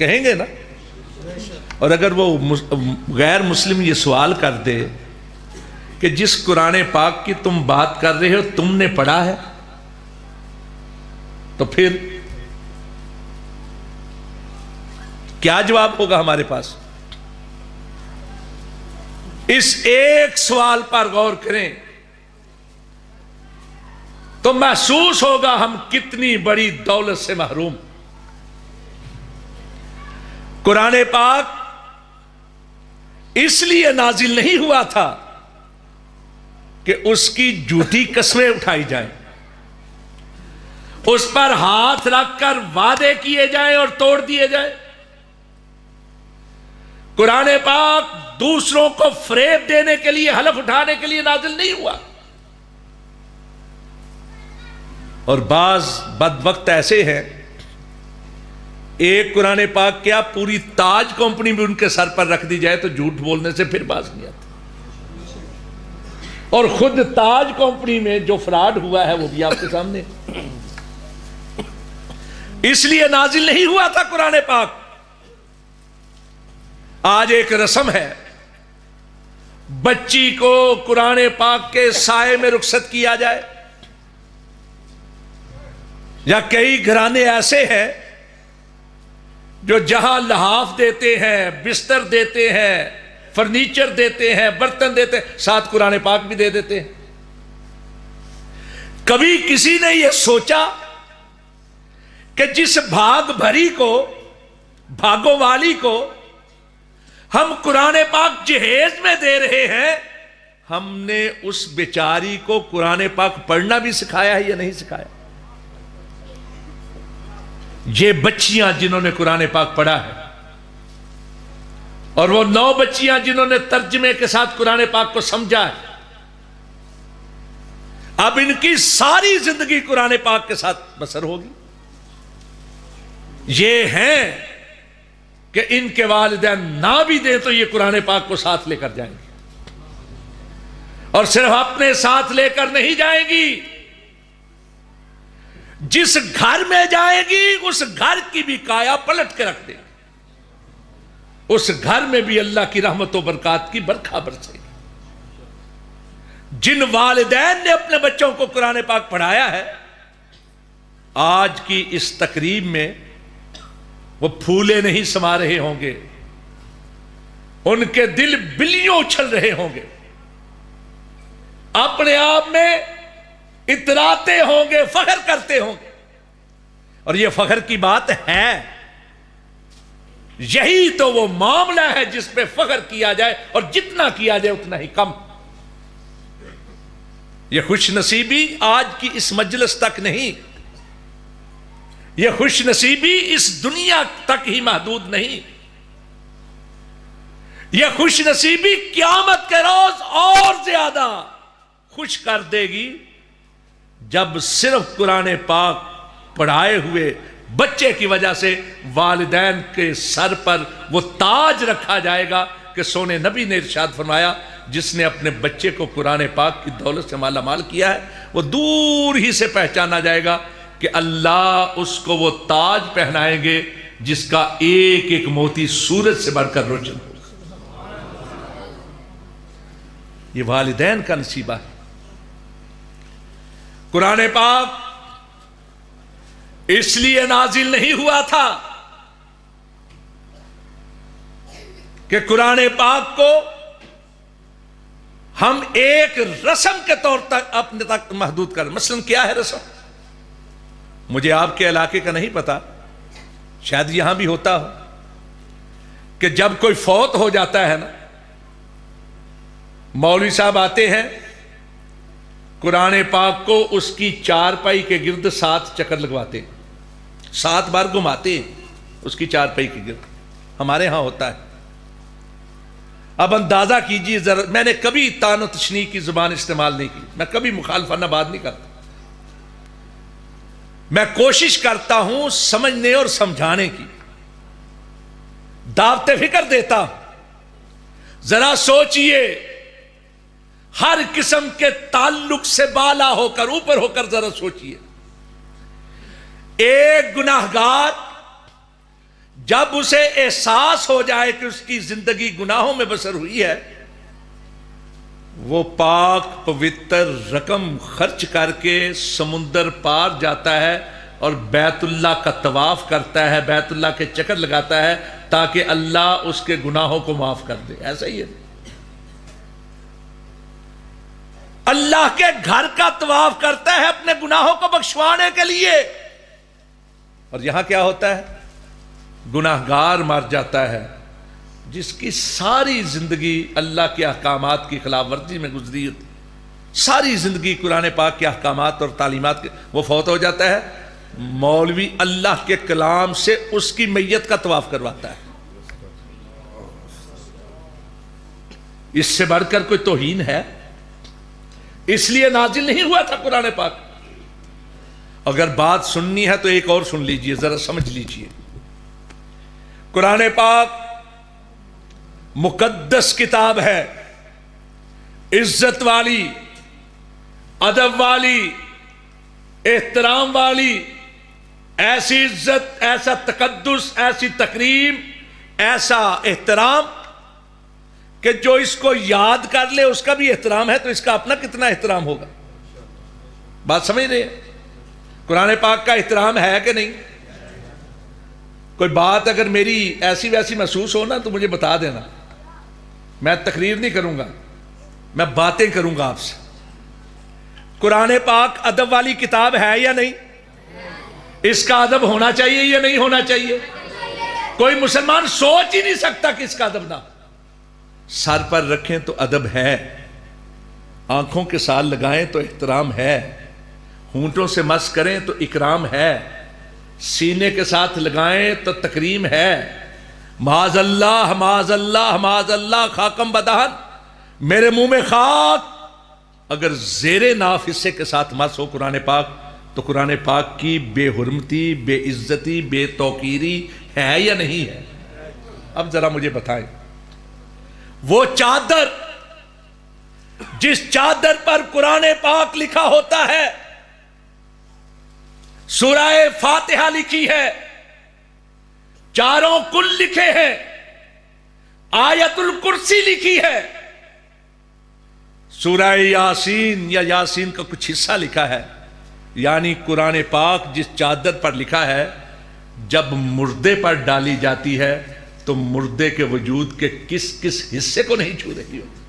کہیں گے نا؟ اور اگر وہ غیر مسلم یہ سوال کر دے کہ جس قرآن پاک کی تم بات کر رہے ہو تم نے پڑھا ہے، تو پھر کیا جواب ہوگا ہمارے پاس؟ اس ایک سوال پر غور کریں تو محسوس ہوگا ہم کتنی بڑی دولت سے محروم۔ قرآن پاک اس لیے نازل نہیں ہوا تھا کہ اس کی جھوٹی قسمیں اٹھائی جائیں، اس پر ہاتھ رکھ کر وعدے کیے جائیں اور توڑ دیے جائیں۔ قرآن پاک دوسروں کو فریب دینے کے لیے، حلف اٹھانے کے لیے نازل نہیں ہوا۔ اور بعض بدبخت ایسے ہیں، ایک قرآن پاک کیا پوری تاج کمپنی بھی ان کے سر پر رکھ دی جائے تو جھوٹ بولنے سے پھر باز نہیں آتا۔ اور خود تاج کمپنی میں جو فراڈ ہوا ہے وہ بھی آپ کے سامنے۔ اس لیے نازل نہیں ہوا تھا قرآن پاک۔ آج ایک رسم ہے، بچی کو قرآن پاک کے سائے میں رخصت کیا جائے، یا کئی گھرانے ایسے ہیں جو جہاں لحاف دیتے ہیں، بستر دیتے ہیں، فرنیچر دیتے ہیں، برتن دیتے ہیں، ساتھ قرآن پاک بھی دے دیتے ہیں۔ کبھی کسی نے یہ سوچا کہ جس بھاگ بھری کو، بھاگوں والی کو ہم قرآن پاک جہیز میں دے رہے ہیں، ہم نے اس بیچاری کو قرآن پاک پڑھنا بھی سکھایا ہے یا نہیں سکھایا؟ یہ بچیاں جنہوں نے قرآن پاک پڑھا ہے، اور وہ 9 بچیاں جنہوں نے ترجمے کے ساتھ قرآن پاک کو سمجھا ہے، اب ان کی ساری زندگی قرآن پاک کے ساتھ بسر ہوگی۔ یہ ہیں کہ ان کے والدین نہ بھی دیں تو یہ قرآن پاک کو ساتھ لے کر جائیں گے، اور صرف اپنے ساتھ لے کر نہیں جائیں گی، جس گھر میں جائیں گی اس گھر کی بھی کایا پلٹ کے رکھ دیں گے، اس گھر میں بھی اللہ کی رحمت و برکات کی برکھا برسے گی۔ جن والدین نے اپنے بچوں کو قرآن پاک پڑھایا ہے، آج کی اس تقریب میں وہ پھولے نہیں سما رہے ہوں گے، ان کے دل بلیوں اچھل رہے ہوں گے، اپنے آپ میں اتراتے ہوں گے، فخر کرتے ہوں گے۔ اور یہ فخر کی بات ہے، یہی تو وہ معاملہ ہے جس پہ فخر کیا جائے، اور جتنا کیا جائے اتنا ہی کم۔ یہ خوش نصیبی آج کی اس مجلس تک نہیں، یہ خوش نصیبی اس دنیا تک ہی محدود نہیں، یہ خوش نصیبی قیامت کے روز اور زیادہ خوش کر دے گی، جب صرف قرآن پاک پڑھائے ہوئے بچے کی وجہ سے والدین کے سر پر وہ تاج رکھا جائے گا کہ سونے نبی نے ارشاد فرمایا، جس نے اپنے بچے کو قرآن پاک کی دولت سے مالا مال کیا ہے، وہ دور ہی سے پہچانا جائے گا کہ اللہ اس کو وہ تاج پہنائیں گے جس کا ایک ایک موتی سورج سے بڑھ کر روشن ہو۔ یہ والدین کا نصیبہ ہے۔ قرآن پاک اس لیے نازل نہیں ہوا تھا کہ قرآن پاک کو ہم ایک رسم کے طور تک اپنے تک محدود کریں۔ مثلا کیا ہے رسم؟ مجھے آپ کے علاقے کا نہیں پتا، شاید یہاں بھی ہوتا ہو، کہ جب کوئی فوت ہو جاتا ہے نا، مولوی صاحب آتے ہیں، قرآن پاک کو اس کی چارپائی کے گرد 7 چکر لگواتے ہیں، 7 بار گھماتے ہیں اس کی چارپائی کے گرد۔ ہمارے ہاں ہوتا ہے۔ اب اندازہ کیجئے ذرا، میں نے کبھی تان و تشنیع کی زبان استعمال نہیں کی، میں کبھی مخالفانہ بات نہیں کرتا، میں کوشش کرتا ہوں سمجھنے اور سمجھانے کی، دعوت فکر دیتا ہوں۔ ذرا سوچئے، ہر قسم کے تعلق سے بالا ہو کر، اوپر ہو کر ذرا سوچئے، ایک گناہگار جب اسے احساس ہو جائے کہ اس کی زندگی گناہوں میں بسر ہوئی ہے، وہ پاک پوتر رقم خرچ کر کے سمندر پار جاتا ہے اور بیت اللہ کا طواف کرتا ہے، بیت اللہ کے چکر لگاتا ہے تاکہ اللہ اس کے گناہوں کو معاف کر دے۔ ایسا ہی ہے، اللہ کے گھر کا طواف کرتا ہے اپنے گناہوں کو بخشوانے کے لیے، اور یہاں کیا ہوتا ہے؟ گناہگار مر جاتا ہے جس کی ساری زندگی اللہ کے احکامات کی خلاف ورزی میں گزری ہوتی، ساری زندگی قرآن پاک کے احکامات اور تعلیمات کے، وہ فوت ہو جاتا ہے، مولوی اللہ کے کلام سے اس کی میت کا طواف کرواتا ہے۔ اس سے بڑھ کر کوئی توہین ہے؟ اس لیے نازل نہیں ہوا تھا قرآن پاک۔ اگر بات سننی ہے تو ایک اور سن لیجئے، ذرا سمجھ لیجئے۔ قرآن پاک مقدس کتاب ہے، عزت والی، ادب والی، احترام والی، ایسی عزت، ایسا تقدس، ایسی تکریم، ایسا احترام کہ جو اس کو یاد کر لے اس کا بھی احترام ہے، تو اس کا اپنا کتنا احترام ہوگا؟ بات سمجھ رہے ہیں؟ قرآن پاک کا احترام ہے کہ نہیں؟ کوئی بات اگر میری ایسی ویسی محسوس ہو نا تو مجھے بتا دینا، میں تقریر نہیں کروں گا، میں باتیں کروں گا آپ سے۔ قرآن پاک ادب والی کتاب ہے یا نہیں؟ اس کا ادب ہونا چاہیے یا نہیں ہونا چاہیے؟ کوئی مسلمان سوچ ہی نہیں سکتا کہ اس کا ادب نہ ہو۔ سر پر رکھیں تو ادب ہے، آنکھوں کے ساتھ لگائیں تو احترام ہے، ہونٹوں سے مس کریں تو اکرام ہے، سینے کے ساتھ لگائیں تو تکریم ہے۔ معاذ اللہ معاذ اللہ معاذ اللہ، خاکم بدہن، میرے منہ میں خاک، اگر زیر ناف حصے کے ساتھ مس ہو قرآن پاک تو قرآن پاک کی بے حرمتی، بے عزتی، بے توقیری ہے یا نہیں ہے؟ اب ذرا مجھے بتائیں، وہ چادر جس چادر پر قرآن پاک لکھا ہوتا ہے، سورہ فاتحہ لکھی ہے، چاروں کل لکھے ہیں، آیت الکرسی لکھی ہے، سورہ یاسین یا یاسین کا کچھ حصہ لکھا ہے، یعنی قرآن پاک جس چادر پر لکھا ہے، جب مردے پر ڈالی جاتی ہے تو مردے کے وجود کے کس کس حصے کو نہیں چھو رہی ہوتی؟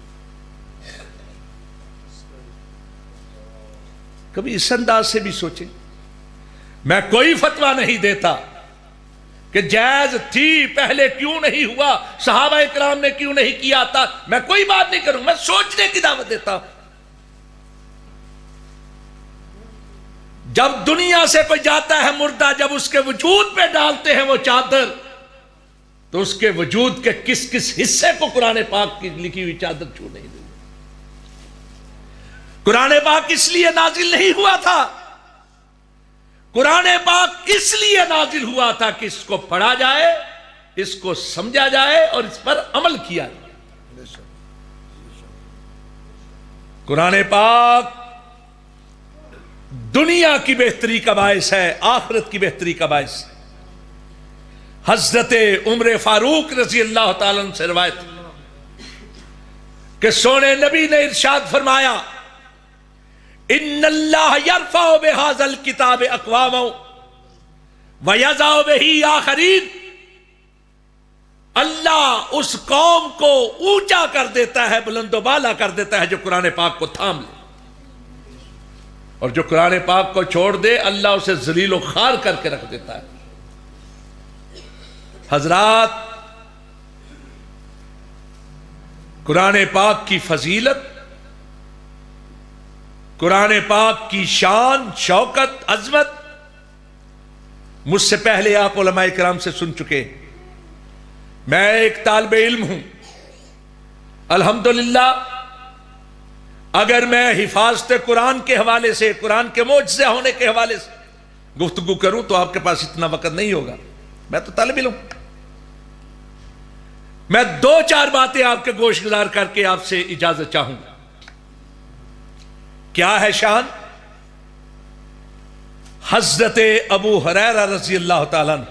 کبھی اس انداز سے بھی سوچیں۔ میں کوئی فتویٰ نہیں دیتا کہ جائز تھی، پہلے کیوں نہیں ہوا، صحابہ اکرام نے کیوں نہیں کیا تھا، میں کوئی بات نہیں کروں، میں سوچنے کی دعوت دیتا ہوں۔ جب دنیا سے کوئی جاتا ہے مردہ، جب اس کے وجود پہ ڈالتے ہیں وہ چادر، تو اس کے وجود کے کس کس حصے کو قرآن پاک کی لکھی ہوئی چادر چھو نہیں دے۔ قرآن پاک اس لیے نازل نہیں ہوا تھا، قرآن پاک اس لیے نازل ہوا تھا کہ اس کو پڑھا جائے، اس کو سمجھا جائے اور اس پر عمل کیا جائے۔ قرآن پاک دنیا کی بہتری کا باعث ہے، آخرت کی بہتری کا باعث ہے۔ حضرت عمر فاروق رضی اللہ تعالیٰ عنہ سے روایت کہ سونے نبی نے ارشاد فرمایا، ان اللہ یرفع بہذا الکتاب اقواما ویضع بہ آخرین، اللہ اس قوم کو اونچا کر دیتا ہے، بلند و بالا کر دیتا ہے جو قرآن پاک کو تھام لے، اور جو قرآن پاک کو چھوڑ دے اللہ اسے ذلیل و خوار کر کے رکھ دیتا ہے۔ حضرات، قرآن پاک کی فضیلت، قرآن پاک کی شان، شوکت، عظمت مجھ سے پہلے آپ علماء کرام سے سن چکے۔ میں ایک طالب علم ہوں، الحمدللہ اگر میں حفاظت قرآن کے حوالے سے، قرآن کے معجزہ ہونے کے حوالے سے گفتگو کروں تو آپ کے پاس اتنا وقت نہیں ہوگا، میں تو طالب علم ہوں۔ میں دو چار باتیں آپ کے گوش گزار کر کے آپ سے اجازت چاہوں گا۔ کیا ہے شان؟ حضرت ابو ہریرہ رضی اللہ تعالیٰ عنہ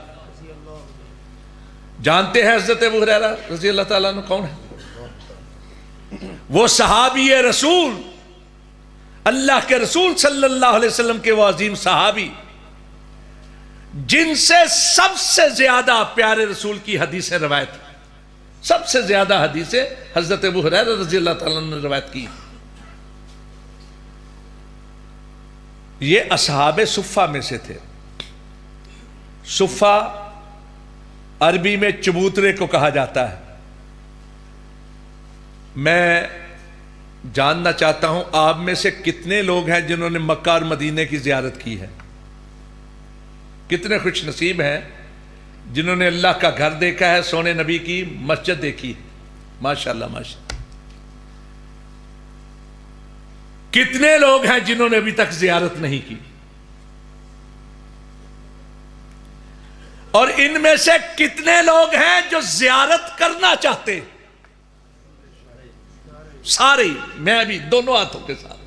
جانتے ہیں حضرت ابو ہریرہ رضی اللہ تعالیٰ عنہ کون ہے؟ وہ صحابی رسول، اللہ کے رسول صلی اللہ علیہ وسلم کے وہ عظیم صحابی جن سے سب سے زیادہ پیارے رسول کی حدیثیں روایت، سب سے زیادہ حدیثیں حضرت ابو ہریرہ رضی اللہ تعالیٰ عنہ نے روایت کی۔ یہ اصحاب صفہ میں سے تھے۔ صفہ عربی میں چبوترے کو کہا جاتا ہے۔ میں جاننا چاہتا ہوں آپ میں سے کتنے لوگ ہیں جنہوں نے مکہ اور مدینے کی زیارت کی ہے؟ کتنے خوش نصیب ہیں جنہوں نے اللہ کا گھر دیکھا ہے، سونے نبی کی مسجد دیکھی؟ ماشاءاللہ ماشاءاللہ۔ کتنے لوگ ہیں جنہوں نے ابھی تک زیارت نہیں کی؟ اور ان میں سے کتنے لوگ ہیں جو زیارت کرنا چاہتے؟ سارے، میں بھی دونوں ہاتھوں کے ساتھ۔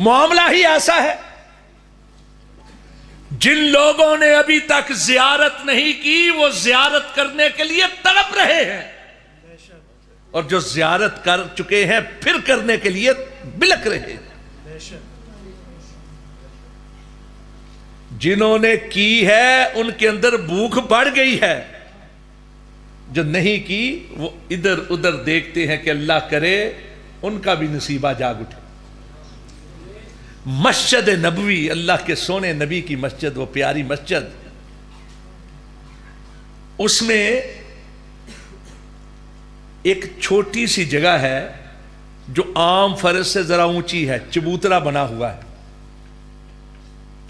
معاملہ ہی ایسا ہے، جن لوگوں نے ابھی تک زیارت نہیں کی وہ زیارت کرنے کے لیے تڑپ رہے ہیں، اور جو زیارت کر چکے ہیں پھر کرنے کے لیے بلک رہے ہیں۔ جنہوں نے کی ہے ان کے اندر بھوک بڑھ گئی ہے، جو نہیں کی وہ ادھر ادھر دیکھتے ہیں کہ اللہ کرے ان کا بھی نصیبہ جاگ اٹھے۔ مسجد نبوی، اللہ کے سونے نبی کی مسجد، وہ پیاری مسجد، اس میں ایک چھوٹی سی جگہ ہے جو عام فرش سے ذرا اونچی ہے، چبوترا بنا ہوا ہے،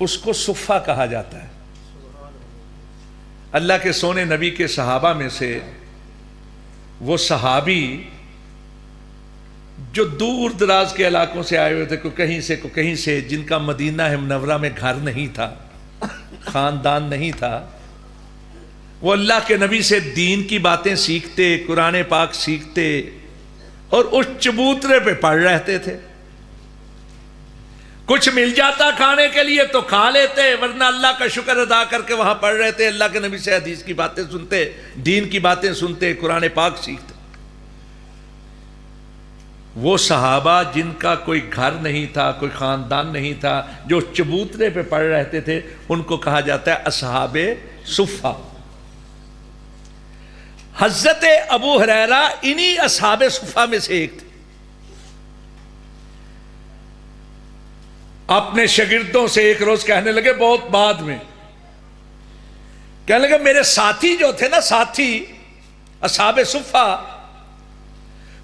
اس کو صفہ کہا جاتا ہے۔ اللہ کے سونے نبی کے صحابہ میں سے وہ صحابی جو دور دراز کے علاقوں سے آئے ہوئے تھے، کوئی کہیں سے، جن کا مدینہ منورہ میں گھر نہیں تھا، خاندان نہیں تھا، وہ اللہ کے نبی سے دین کی باتیں سیکھتے، قرآن پاک سیکھتے، اور اس چبوترے پہ پڑھ رہتے تھے۔ کچھ مل جاتا کھانے کے لیے تو کھا لیتے، ورنہ اللہ کا شکر ادا کر کے وہاں پڑھ رہے تھے، اللہ کے نبی سے حدیث کی باتیں سنتے، دین کی باتیں سنتے، قرآن پاک سیکھتے۔ وہ صحابہ جن کا کوئی گھر نہیں تھا، کوئی خاندان نہیں تھا، جو چبوترے پہ پڑھ رہتے تھے، ان کو کہا جاتا ہے اصحاب صفہ۔ حضرت ابو ہریرہ انہی اصحاب صفہ میں سے ایک تھے۔ اپنے شاگردوں سے ایک روز کہنے لگے، بہت بعد میں کہنے لگے، میرے ساتھی جو تھے نا، ساتھی اصحاب صفہ،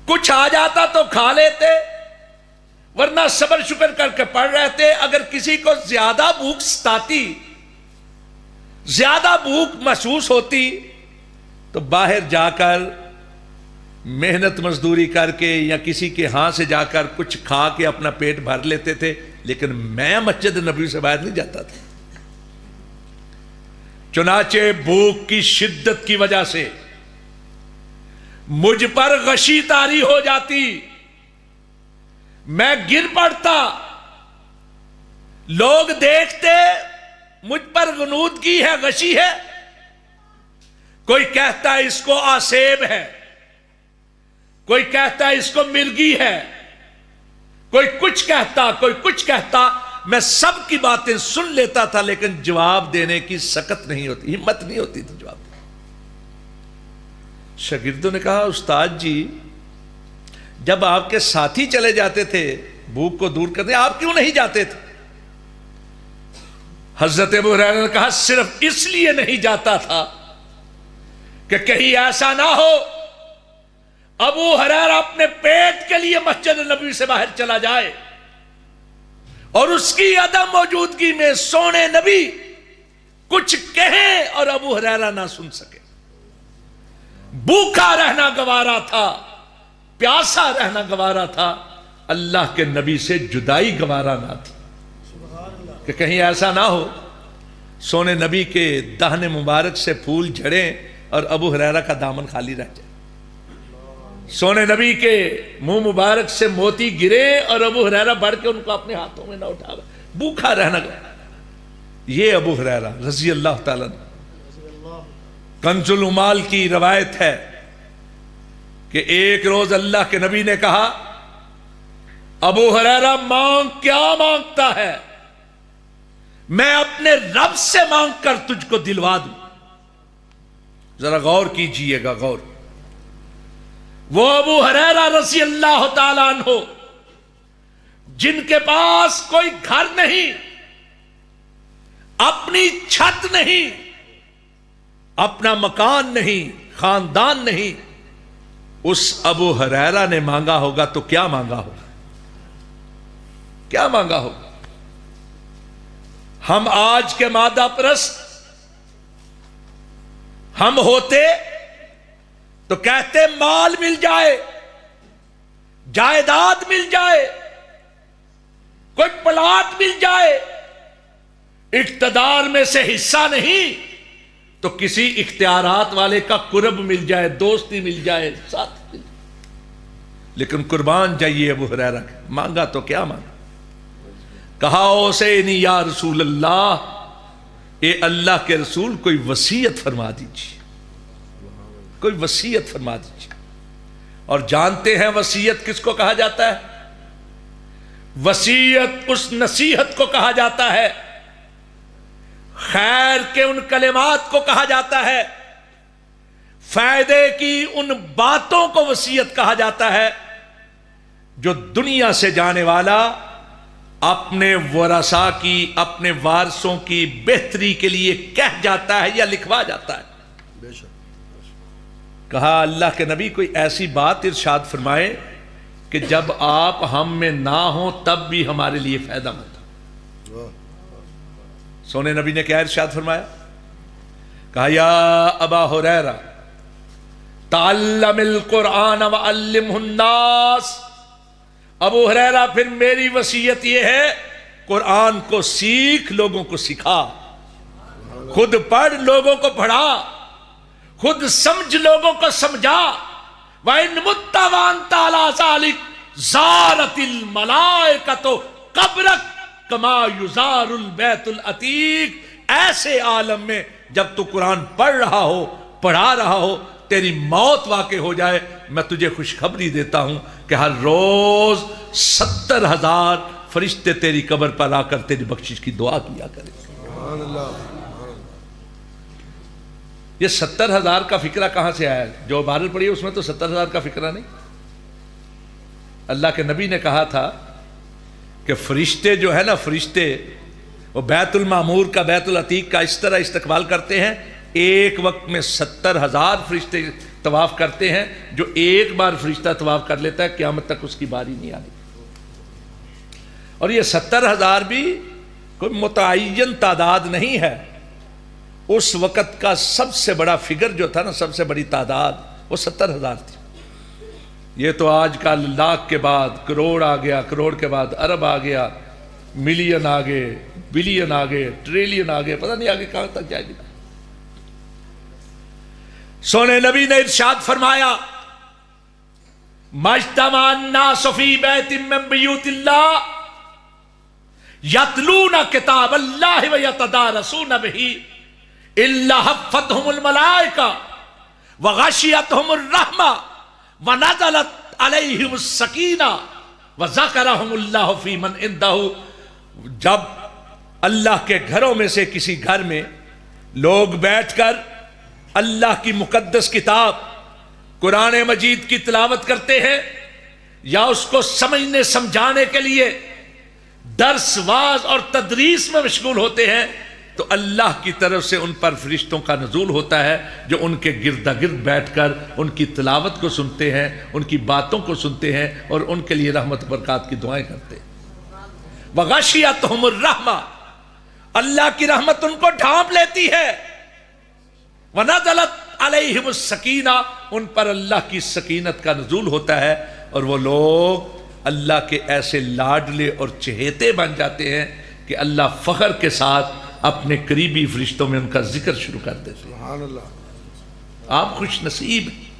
کچھ آ جاتا تو کھا لیتے، ورنہ صبر شکر کر کے پڑھ رہے تھے۔ اگر کسی کو زیادہ بھوک ستاتی، زیادہ بھوک محسوس ہوتی، تو باہر جا کر محنت مزدوری کر کے یا کسی کے ہاں سے جا کر کچھ کھا کے اپنا پیٹ بھر لیتے تھے، لیکن میں مسجد نبوی سے باہر نہیں جاتا تھا۔ چنانچہ بھوک کی شدت کی وجہ سے مجھ پر غشی طاری ہو جاتی، میں گر پڑتا، لوگ دیکھتے مجھ پر غنودگی ہے، غشی ہے، کوئی کہتا ہے اس کو آسیب ہے، کوئی کہتا ہے اس کو مرگی ہے، کوئی کچھ کہتا، کوئی کچھ کہتا، میں سب کی باتیں سن لیتا تھا، لیکن جواب دینے کی سکت نہیں ہوتی، ہمت نہیں ہوتی تھی جواب دینے۔ شاگردوں نے کہا، استاد جی جب آپ کے ساتھی چلے جاتے تھے بھوک کو دور کرنے، آپ کیوں نہیں جاتے تھے؟ حضرت ابو ہریرہ نے کہا، صرف اس لیے نہیں جاتا تھا کہ کہیں ایسا نہ ہو ابو ہریرہ اپنے پیٹ کے لیے مسجد نبوی سے باہر چلا جائے اور اس کی عدم موجودگی میں سونے نبی کچھ کہیں اور ابو ہریرہ نہ سن سکے۔ بھوکا رہنا گوارا تھا، پیاسا رہنا گوارا تھا، اللہ کے نبی سے جدائی گوارا نہ تھی، کہ کہیں ایسا نہ ہو سونے نبی کے دہن مبارک سے پھول جھڑیں اور ابو ہریرہ کا دامن خالی رہ جائے، سونے نبی کے منہ مبارک سے موتی گرے اور ابو ہریرہ بڑھ کے ان کو اپنے ہاتھوں میں نہ اٹھاوے۔ بھوکا رہنا گوارا۔ یہ ابو ہریرہ رضی اللہ تعالیٰ عنہ کنز العمال کی روایت ہے کہ ایک روز اللہ کے نبی نے کہا ابو ہریرہ مانگ، کیا مانگتا ہے؟ میں اپنے رب سے مانگ کر تجھ کو دلوا دوں۔ ذرا غور کیجئے گا، غور۔ وہ ابو ہریرہ رضی اللہ تعالیٰ عنہ جن کے پاس کوئی گھر نہیں، اپنی چھت نہیں، اپنا مکان نہیں، خاندان نہیں، اس ابو ہریرہ نے مانگا ہوگا تو کیا مانگا ہوگا؟ کیا مانگا ہوگا؟ ہم آج کے مادہ پرست ہم ہوتے تو کہتے مال مل جائے، جائیداد مل جائے، کوئی پلاٹ مل جائے، اقتدار میں سے حصہ نہیں تو کسی اختیارات والے کا قرب مل جائے، دوستی مل جائے، ساتھ مل جائے۔ لیکن قربان جائیے ابو ہریرہ مانگا تو کیا مانگا؟ کہا اوصینی یا رسول اللہ، اے اللہ کے رسول کوئی وصیت فرما دیجیے، کوئی وصیت فرما دیجیے۔ اور جانتے ہیں وصیت کس کو کہا جاتا ہے؟ وصیت اس نصیحت کو کہا جاتا ہے، خیر کے ان کلمات کو کہا جاتا ہے، فائدے کی ان باتوں کو وصیت کہا جاتا ہے جو دنیا سے جانے والا اپنے ورثاء کی، اپنے وارثوں کی بہتری کے لیے کہہ جاتا ہے یا لکھوا جاتا ہے۔ بے شک۔ کہا اللہ کے نبی کوئی ایسی بات ارشاد فرمائے کہ جب آپ ہم میں نہ ہوں تب بھی ہمارے لیے فائدہ مند ہو۔ سونے نبی نے کیا ارشاد فرمایا؟ کہا یا ابا ہریرہ تعلم القرآن وعلمہ الناس۔ ابو ہریرہ پھر میری وصیت یہ ہے قرآن کو سیکھ، لوگوں کو سکھا، خود پڑھ لوگوں کو پڑھا، خود سمجھ لوگوں کو سمجھا۔ وَإِن مُتَّ وَأَنْتَ عَلَىٰ ذَلِكَ زَارَتِ الْمَلَائِكَةُ قَبْرَكَ کما یزار البیت العتیق۔ ایسے عالم میں جب تو قرآن پڑھ رہا ہو، پڑھا رہا ہو، تیری موت واقع ہو جائے، میں تجھے خوشخبری دیتا ہوں کہ ہر روز 70,000 فرشتے تیری قبر پر آ کر تیری بخشش کی دعا کیا کریں۔ سبحان اللہ۔ یہ 70,000 کا فکرہ کہاں سے آیا؟ جو عبارت پڑھی ہے اس میں تو 70,000 کا فکرہ نہیں۔ اللہ کے نبی نے کہا تھا کہ فرشتے جو ہے نا، فرشتے وہ بیت المعمور کا، بیت العتیق کا اس طرح استقبال کرتے ہیں، ایک وقت میں 70,000 فرشتے طواف کرتے ہیں۔ جو ایک بار فرشتہ طواف کر لیتا ہے قیامت تک اس کی باری نہیں آتی۔ اور یہ 70,000 بھی کوئی متعین تعداد نہیں ہے، اس وقت کا سب سے بڑا فگر جو تھا نا، سب سے بڑی تعداد وہ 70,000 تھی۔ یہ تو آج کل لاکھ کے بعد کروڑ آ گیا، کروڑ کے بعد ارب آ گیا، ملین آ گئے، بلین آ گئے، ٹریلین آ گئے، پتہ نہیں آگے کہاں تک جائے گی۔ سونے نبی نے ارشاد فرمایا مَجْتَمَعَ النَّاسُ فِي بَيْتٍ مِّن بُيُوتِ اللَّهِ يَتْلُونَ كِتَابَ اللَّهِ وَيَتَدَارَسُونَ بِهِ إِلَّا حَفَّتْهُمُ الْمَلَائِكَةُ وَغَشِيَتْهُمُ الرَّحْمَةُ وَنَزَلَتْ عَلَيْهِمُ السَّكِينَةُ وَذَكَرَهُمُ اللَّهُ فِي مَنْ عِندَهُ۔ جب اللہ کے گھروں میں سے کسی گھر میں لوگ بیٹھ کر اللہ کی مقدس کتاب قرآن مجید کی تلاوت کرتے ہیں یا اس کو سمجھنے سمجھانے کے لیے درس واز اور تدریس میں مشغول ہوتے ہیں تو اللہ کی طرف سے ان پر فرشتوں کا نزول ہوتا ہے جو ان کے گرد گرد بیٹھ کر ان کی تلاوت کو سنتے ہیں، ان کی باتوں کو سنتے ہیں اور ان کے لیے رحمت و برکات کی دعائیں کرتے ہیں۔ وَغَشِيَتْهُمُ الرَّحْمَةُ، اللہ کی رحمت ان کو ڈھانپ لیتی ہے۔ وَنَزَلَتْ عَلَيْهِمُ السَّكِينَةُ، ان پر اللہ کی سکینت کا نزول ہوتا ہے اور وہ لوگ اللہ کے ایسے لاڈلے اور چہیتے بن جاتے ہیں کہ اللہ فخر کے ساتھ اپنے قریبی فرشتوں میں ان کا ذکر شروع کر دیتے ہیں۔ سبحان اللہ۔ آپ خوش نصیب ہیں،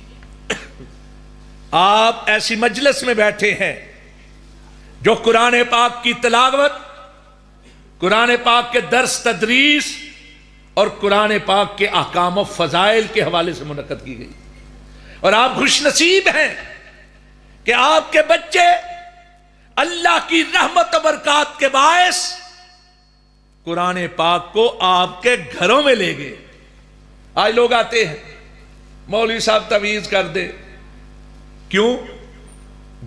آپ ایسی مجلس میں بیٹھے ہیں جو قرآن پاک کی تلاوت، قرآن پاک کے درس تدریس اور قرآن پاک کے احکام و فضائل کے حوالے سے منعقد کی گئی. اور آپ خوش نصیب ہیں کہ آپ کے بچے اللہ کی رحمت و برکات کے باعث قرآن پاک کو آپ کے گھروں میں لے گئے. آج لوگ آتے ہیں مولوی صاحب تعویذ کر دے. کیوں؟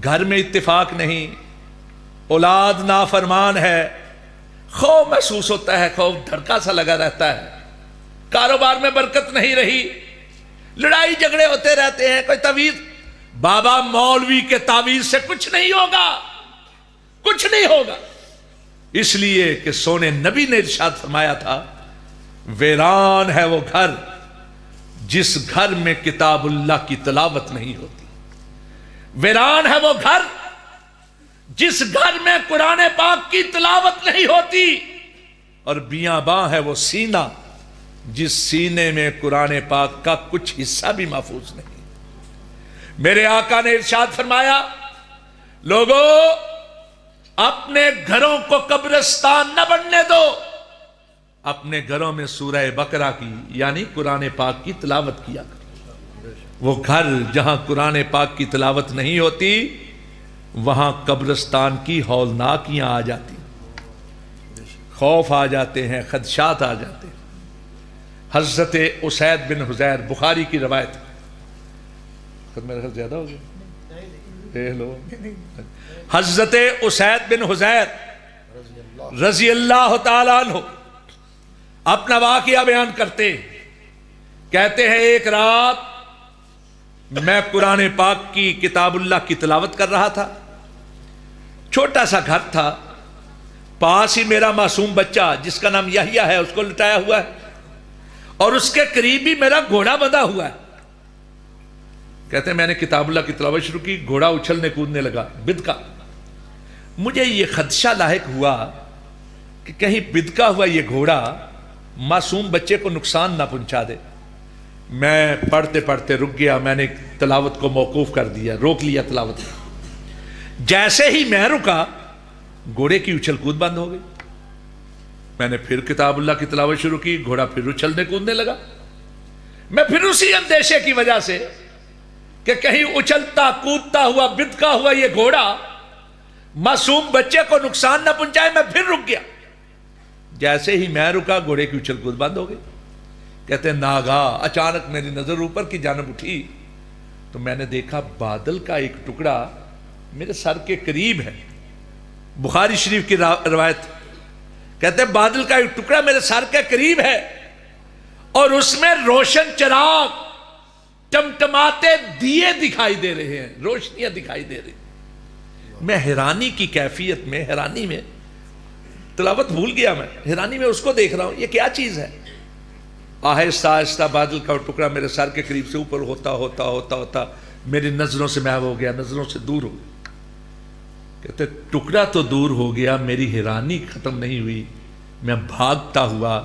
گھر میں اتفاق نہیں، اولاد نافرمان ہے، خوف محسوس ہوتا ہے، خوف دھڑکا سا لگا رہتا ہے، کاروبار میں برکت نہیں رہی، لڑائی جھگڑے ہوتے رہتے ہیں. کوئی تعویذ، بابا مولوی کے تعویذ سے کچھ نہیں ہوگا، کچھ نہیں ہوگا. اس لیے کہ سونے نبی نے ارشاد فرمایا تھا ویران ہے وہ گھر جس گھر میں کتاب اللہ کی تلاوت نہیں ہوتی. ویران ہے وہ گھر جس گھر میں قرآن پاک کی تلاوت نہیں ہوتی. اور بیاباں ہے وہ سینہ جس سینے میں قرآن پاک کا کچھ حصہ بھی محفوظ نہیں. میرے آقا نے ارشاد فرمایا لوگوں اپنے گھروں کو قبرستان نہ بننے دو، اپنے گھروں میں سورہ بقرہ کی یعنی قرآن پاک کی تلاوت کیا کرو. وہ گھر جہاں قرآن پاک کی تلاوت نہیں ہوتی وہاں قبرستان کی ہولناکیاں آ جاتی، خوف آ جاتے ہیں، خدشات آ جاتے ہیں. حضرت اسید بن حضیر، بخاری کی روایت، میرے خیال زیادہ ہو گیا. حضرت اسید بن حضیر رضی اللہ تعالیٰ عنہ اپنا واقعہ بیان کرتے، کہتے ہیں ایک رات میں قرآن پاک کی کتاب اللہ کی تلاوت کر رہا تھا. چھوٹا سا گھر تھا، پاس ہی میرا معصوم بچہ جس کا نام یحییٰ ہے اس کو لٹایا ہوا ہے، اور اس کے قریب ہی میرا گھوڑا بندھا ہوا ہے. کہتے ہیں میں نے کتاب اللہ کی تلاوت شروع کی، گھوڑا اچھلنے کودنے لگا بدکا. مجھے یہ خدشہ لاحق ہوا کہ کہیں بدکا ہوا یہ گھوڑا معصوم بچے کو نقصان نہ پہنچا دے. میں پڑھتے پڑھتے رک گیا، میں نے تلاوت کو موقوف کر دیا، روک لیا تلاوت. جیسے ہی میں رکا گھوڑے کی اچھل کود بند ہو گئی. میں نے پھر کتاب اللہ کی تلاوت شروع کی، گھوڑا پھر اچھلنے کودنے لگا. میں پھر اسی اندیشے کی وجہ سے کہ کہیں اچھلتا کودتا ہوا بدکا ہوا یہ گھوڑا معصوم بچے کو نقصان نہ پہنچائے، میں پھر رک گیا. جیسے ہی میں رکا گھوڑے کی اچھل کود بند ہو گئی. کہتے ہیں ناگہاں اچانک میری نظر اوپر کی جانب اٹھی تو میں نے دیکھا بادل کا ایک ٹکڑا میرے سر کے قریب ہے. بخاری شریف کی روایت، کہتے ہیں بادل کا ایک ٹکڑا میرے سر کے قریب ہے اور اس میں روشن چراغ ٹمٹماتے دیے دکھائی دے رہے ہیں، روشنیاں دکھائی دے رہی. میں حیرانی کی کیفیت میں، حیرانی میں تلاوت بھول گیا، میں حیرانی میں اس کو دیکھ رہا ہوں یہ کیا چیز ہے. آہستہ آہستہ بادل کا ٹکڑا میرے سر کے قریب سے اوپر ہوتا ہوتا ہوتا ہوتا میری نظروں سے محو ہو گیا، نظروں سے دور ہو گیا. کہتے ٹکڑا تو دور ہو گیا، میری حیرانی ختم نہیں ہوئی. میں بھاگتا ہوا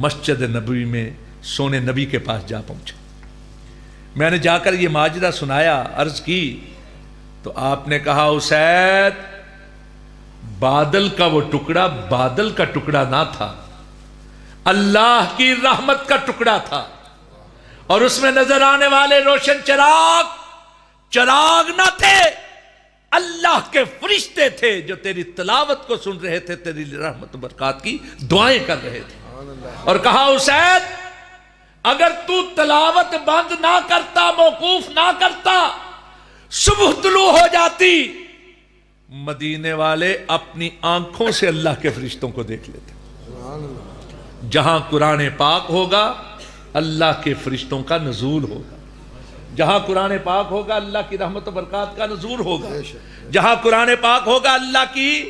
مسجد نبوی میں سونے نبی کے پاس جا پہنچا. میں نے جا کر یہ ماجرہ سنایا، عرض کی تو آپ نے کہا اسید بادل کا وہ ٹکڑا بادل کا ٹکڑا نہ تھا، اللہ کی رحمت کا ٹکڑا تھا، اور اس میں نظر آنے والے روشن چراغ نہ تھے، اللہ کے فرشتے تھے جو تیری تلاوت کو سن رہے تھے، تیری رحمت و برکات کی دعائیں کر رہے تھے. اور کہا اسید اگر تو تلاوت بند نہ کرتا، موقوف نہ کرتا، صبح طلوع ہو جاتی، مدینے والے اپنی آنکھوں سے اللہ کے فرشتوں کو دیکھ لیتے. جہاں قرآن پاک ہوگا اللہ کے فرشتوں کا نزول ہوگا، جہاں قرآن پاک ہوگا اللہ کی رحمت و برکات کا نزول ہوگا، جہاں قرآن پاک ہوگا اللہ کی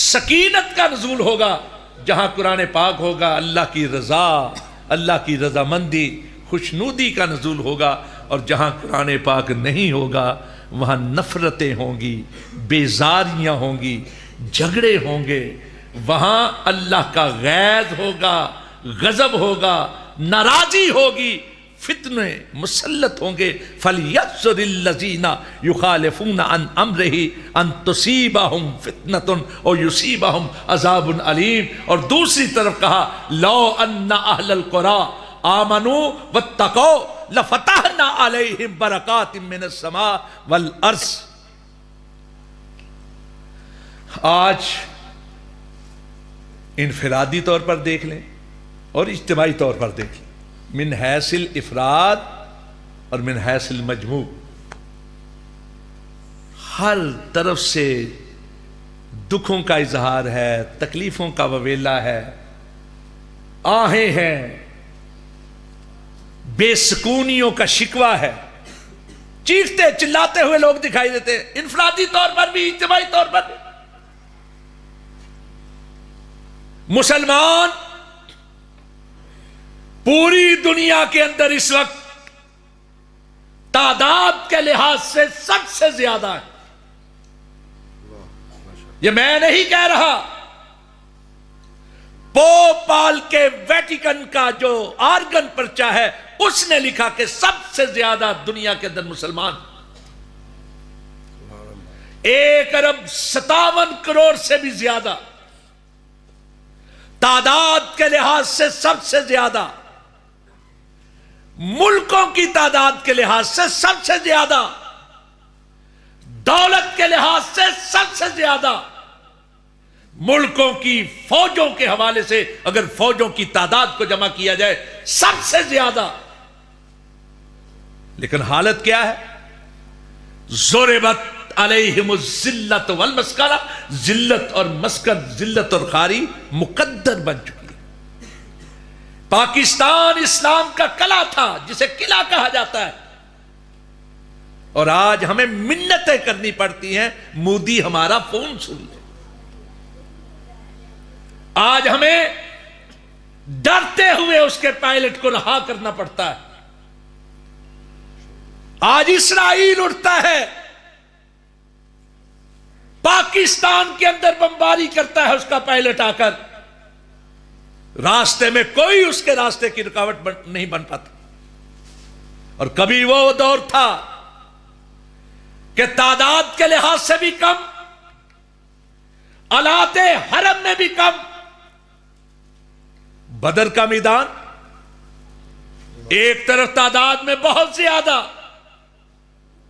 سکینت کا نزول ہوگا، جہاں قرآن پاک ہوگا اللہ کی رضا، اللہ کی رضامندی، خوشنودی کا نزول ہوگا. اور جہاں قرآن پاک نہیں ہوگا وہاں نفرتیں ہوں گی، بیزاریاں ہوں گی، جھگڑے ہوں گے. وہاں اللہ کا غیظ ہوگا، غضب ہوگا، ناراضی ہوگی، فتنے مسلط ہوں گے. فَلْيَحْذَرِ الَّذِينَ يُخَالِفُونَ عَنْ أَمْرِهِ أَن تُصِيبَهُمْ فِتْنَةٌ أَوْ يُصِيبَهُمْ عَذَابٌ أَلِيمٌ. اور دوسری طرف کہا لَوْ أَنَّ أَهْلَ الْقُرَىٰ آمَنُوا وَاتَّقَوْا لَفَتَحْنَا عَلَيْهِمْ بَرَكَاتٍ مِّنَ السَّمَاءِ وَالْأَرْضِ. آج انفرادی طور پر دیکھ لیں اور اجتماعی طور پر دیکھ لیں، من حیث الافراد اور من حیث المجموع، ہر طرف سے دکھوں کا اظہار ہے، تکلیفوں کا وویلا ہے، آہیں ہیں، بے سکونیوں کا شکوہ ہے، چیختے چلاتے ہوئے لوگ دکھائی دیتے ہیں، انفرادی طور پر بھی اجتماعی طور پر بھی. مسلمان پوری دنیا کے اندر اس وقت تعداد کے لحاظ سے سب سے زیادہ ہے. یہ میں نہیں کہہ رہا، پوپ پال کے ویٹیکن کا جو آرگن پرچہ ہے اس نے لکھا کہ سب سے زیادہ دنیا کے اندر مسلمان 1.57 کروڑ سے بھی زیادہ، تعداد کے لحاظ سے سب سے زیادہ، ملکوں کی تعداد کے لحاظ سے سب سے زیادہ، دولت کے لحاظ سے سب سے زیادہ، ملکوں کی فوجوں کے حوالے سے اگر فوجوں کی تعداد کو جمع کیا جائے سب سے زیادہ. لیکن حالت کیا ہے؟ ضربت علیہم الذلۃ والمسکنہ، ذلت اور مسکن، ذلت اور خواری مقدر بن چکی. پاکستان اسلام کا قلعہ تھا جسے قلعہ کہا جاتا ہے، اور آج ہمیں منتیں کرنی پڑتی ہیں مودی ہمارا فون سن لے. آج ہمیں ڈرتے ہوئے اس کے پائلٹ کو رہا کرنا پڑتا ہے. آج اسرائیل اٹھتا ہے، پاکستان کے اندر بمباری کرتا ہے اس کا پائلٹ آ کر، راستے میں کوئی اس کے راستے کی رکاوٹ نہیں بن پاتا. اور کبھی وہ دور تھا کہ تعداد کے لحاظ سے بھی کم، آلات حرم میں بھی کم. بدر کا میدان ایک طرف تعداد میں بہت زیادہ،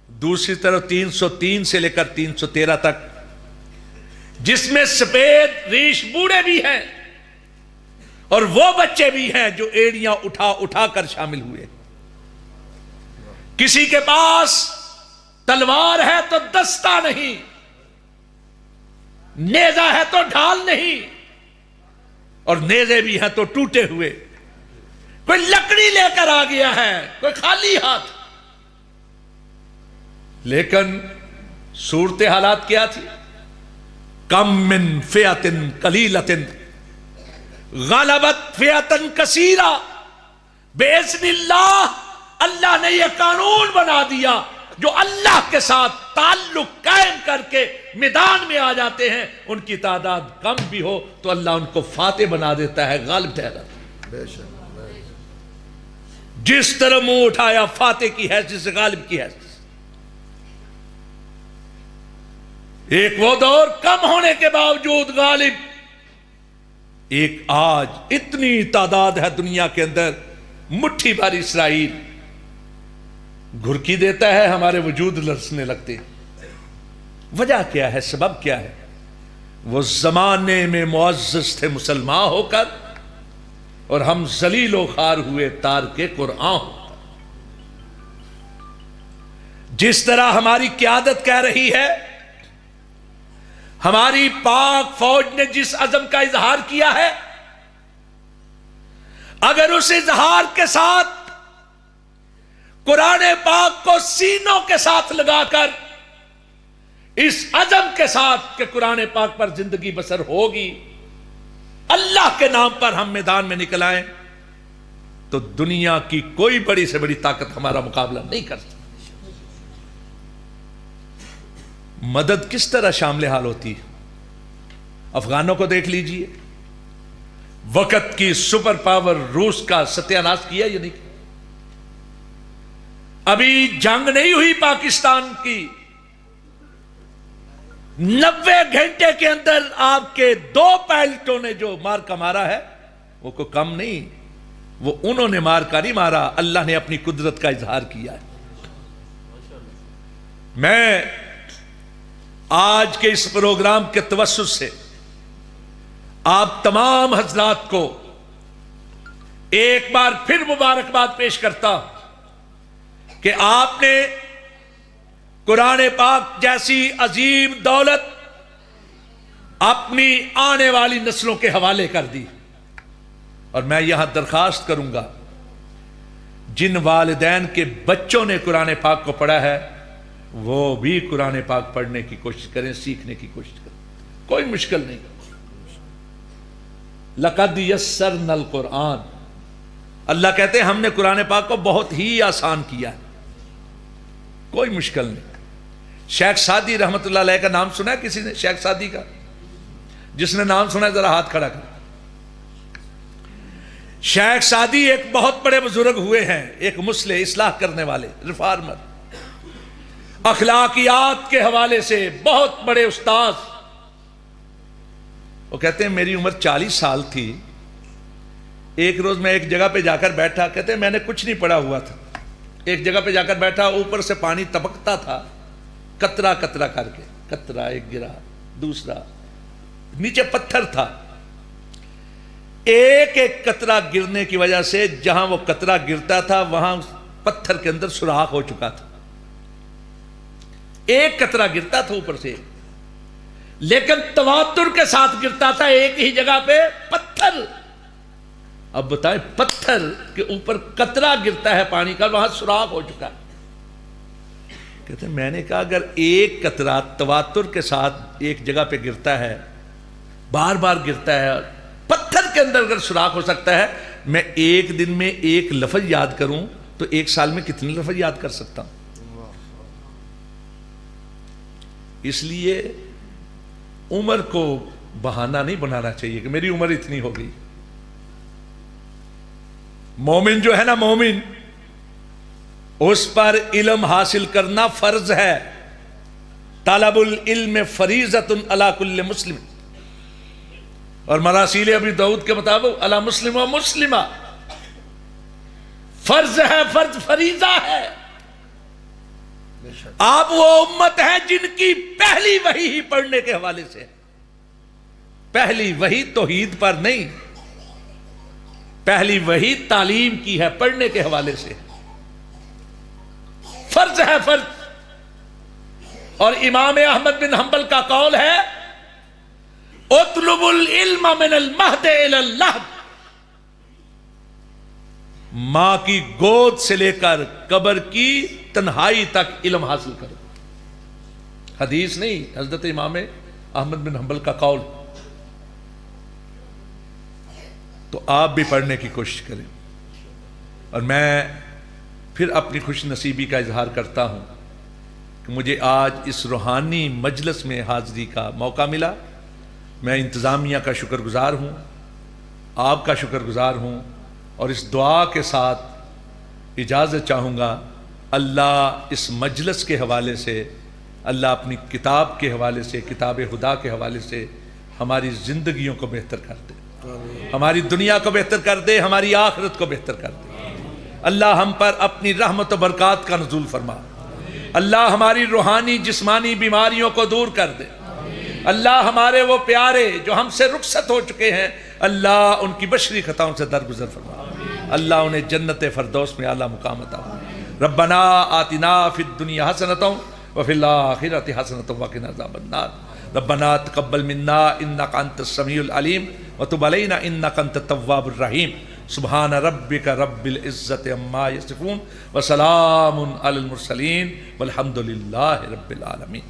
دوسری طرف 303 سے لے کر 313 تک، جس میں سفید ریش بوڑھے بھی ہیں اور وہ بچے بھی ہیں جو ایڑیاں اٹھا اٹھا کر شامل ہوئے. کسی کے پاس تلوار ہے تو دستہ نہیں، نیزہ ہے تو ڈھال نہیں، اور نیزے بھی ہیں تو ٹوٹے ہوئے. کوئی لکڑی لے کر آ گیا ہے، کوئی خالی ہاتھ. لیکن صورت حالات کیا تھی؟ کم من فئۃ قلیلۃ غلبت فئۃ کثیرہ باذن اللہ. اللہ نے یہ قانون بنا دیا، جو اللہ کے ساتھ تعلق قائم کر کے میدان میں آ جاتے ہیں ان کی تعداد کم بھی ہو تو اللہ ان کو فاتح بنا دیتا ہے، غالب ٹھہراتا ہے. جس طرح منہ اٹھایا فاتح کی حیثیت سے غالب کی حیثیت. ایک وہ دور کم ہونے کے باوجود غالب، ایک آج اتنی تعداد ہے دنیا کے اندر، مٹھی بھر اسرائیل گھرکی دیتا ہے، ہمارے وجود لرزنے لگتے. وجہ کیا ہے؟ سبب کیا ہے؟ وہ زمانے میں معزز تھے مسلمان ہو کر، اور ہم ذلیل و خوار ہوئے تارک قرآن ہو. جس طرح ہماری قیادت کہہ رہی ہے، ہماری پاک فوج نے جس عزم کا اظہار کیا ہے، اگر اس اظہار کے ساتھ قرآن پاک کو سینوں کے ساتھ لگا کر اس عزم کے ساتھ کہ قرآن پاک پر زندگی بسر ہوگی، اللہ کے نام پر ہم میدان میں نکل آئیں، تو دنیا کی کوئی بڑی سے بڑی طاقت ہمارا مقابلہ نہیں کر سکتی. مدد کس طرح شامل حال ہوتی ہے؟ افغانوں کو دیکھ لیجئے، وقت کی سپر پاور روس کا ستیہ ناش کیا یا نہیں کیا؟ ابھی جنگ نہیں ہوئی پاکستان کی، 90 گھنٹے کے اندر آپ کے 2 پائلٹوں نے جو مارکا مارا ہے وہ کوئی کم نہیں، وہ انہوں نے مارکا نہیں مارا، اللہ نے اپنی قدرت کا اظہار کیا ہے۔ میں آج کے اس پروگرام کے توسط سے آپ تمام حضرات کو ایک بار پھر مبارکباد پیش کرتا ہوں کہ آپ نے قرآن پاک جیسی عظیم دولت اپنی آنے والی نسلوں کے حوالے کر دی، اور میں یہاں درخواست کروں گا جن والدین کے بچوں نے قرآن پاک کو پڑھا ہے وہ بھی قرآن پاک پڑھنے کی کوشش کریں، سیکھنے کی کوشش کریں، کوئی مشکل نہیں۔ لَقَدْ يَسَّرْنَا الْقُرْآنَ، اللہ کہتے ہیں ہم نے قرآن پاک کو بہت ہی آسان کیا ہے، کوئی مشکل نہیں۔ شیخ سعدی رحمت اللہ علیہ کا نام سنا ہے کسی نے؟ شیخ سعدی کا جس نے نام سنا ہے ذرا ہاتھ کھڑا کر۔ شیخ سعدی ایک بہت بڑے بزرگ ہوئے ہیں، ایک مصلح اصلاح کرنے والے، ریفارمر، اخلاقیات کے حوالے سے بہت بڑے استاذ۔ وہ کہتے ہیں میری عمر 40 سال تھی، ایک روز میں ایک جگہ پہ جا کر بیٹھا، کہتے ہیں میں نے کچھ نہیں پڑھا ہوا تھا، ایک جگہ پہ جا کر بیٹھا، اوپر سے پانی ٹپکتا تھا قطرہ قطرہ کر کے، قطرہ ایک گرا دوسرا، نیچے پتھر تھا، ایک ایک قطرہ گرنے کی وجہ سے جہاں وہ قطرہ گرتا تھا وہاں پتھر کے اندر سوراخ ہو چکا تھا، ایک قطرہ گرتا تھا اوپر سے، لیکن تواتر کے ساتھ گرتا تھا ایک ہی جگہ پہ پتھر۔ اب بتائیں پتھر کے اوپر قطرہ گرتا ہے پانی کا، وہاں سوراخ ہو چکا ہے۔ کہتے ہیں میں نے کہا اگر ایک قطرہ تواتر کے ساتھ ایک جگہ پہ گرتا ہے، بار بار گرتا ہے، پتھر کے اندر اگر سوراخ ہو سکتا ہے، میں ایک دن میں ایک لفظ یاد کروں تو ایک سال میں کتنے لفظ یاد کر سکتا ہوں؟ اس لیے عمر کو بہانہ نہیں بنانا چاہیے کہ میری عمر اتنی ہو گئی۔ مومن جو ہے نا، مومن، اس پر علم حاصل کرنا فرض ہے۔ طلب العلم فریضۃ علی کل مسلم، اور مراسیل ابی داؤد کے مطابق علی مسلم و مسلمہ، فرض ہے، فرض فریضہ ہے۔ آپ وہ امت ہیں جن کی پہلی وحی ہی پڑھنے کے حوالے سے، پہلی وحی توحید پر نہیں، پہلی وحی تعلیم کی ہے، پڑھنے کے حوالے سے فرض ہے، فرض۔ اور امام احمد بن حنبل کا قول ہے اطلب العلم من المہد الی اللحد، ماں کی گود سے لے کر قبر کی تنہائی تک علم حاصل کرو۔ حدیث نہیں، حضرت امام احمد بن حنبل کا قول۔ تو آپ بھی پڑھنے کی کوشش کریں، اور میں پھر اپنی خوش نصیبی کا اظہار کرتا ہوں کہ مجھے آج اس روحانی مجلس میں حاضری کا موقع ملا۔ میں انتظامیہ کا شکر گزار ہوں، آپ کا شکر گزار ہوں، اور اس دعا کے ساتھ اجازت چاہوں گا، اللہ اس مجلس کے حوالے سے، اللہ اپنی کتاب کے حوالے سے، کتاب خدا کے حوالے سے ہماری زندگیوں کو بہتر کر دے، ہماری دنیا کو بہتر کر دے، ہماری آخرت کو بہتر کر دے۔ اللہ ہم پر اپنی رحمت و برکات کا نزول فرما، اللہ ہماری روحانی جسمانی بیماریوں کو دور کر دے، اللہ ہمارے وہ پیارے جو ہم سے رخصت ہو چکے ہیں، اللہ ان کی بشری خطاؤں سے درگزر فرما، اللہ انہیں جنت فردوس میں اعلیٰ مقام عطا فرما۔ ربنا آتنا فی الدنیا حسنۃ وفی الآخرۃ حسنۃ وقنا عذاب النار۔ ربنا تقبل منا انک انت السمیع العلیم وتب علینا انک انت التواب الرحیم۔ سبحان ربک رب العزت عما یصفون وسلام علی المرسلین والحمد للہ رب العالمین۔